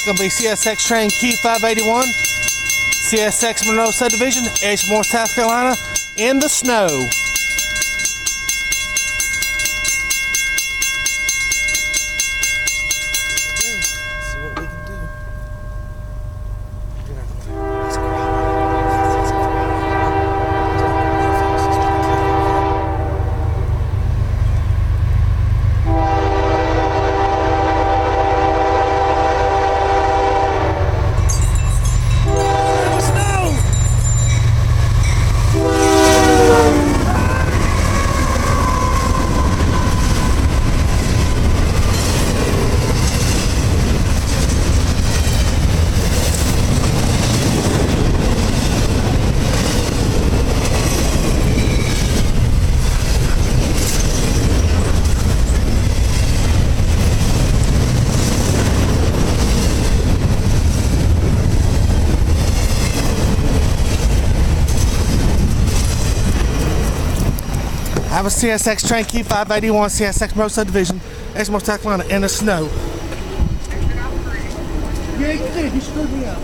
going to be CSX train Q581, CSX Monroe Subdivision, Edgemoor, South Carolina, in the snow. See what we can do. I have a CSX train Q581, CSX Monroe Subdivision, Edgemoor, South Carolina, in the snow. Yeah, you did. You screwed me up.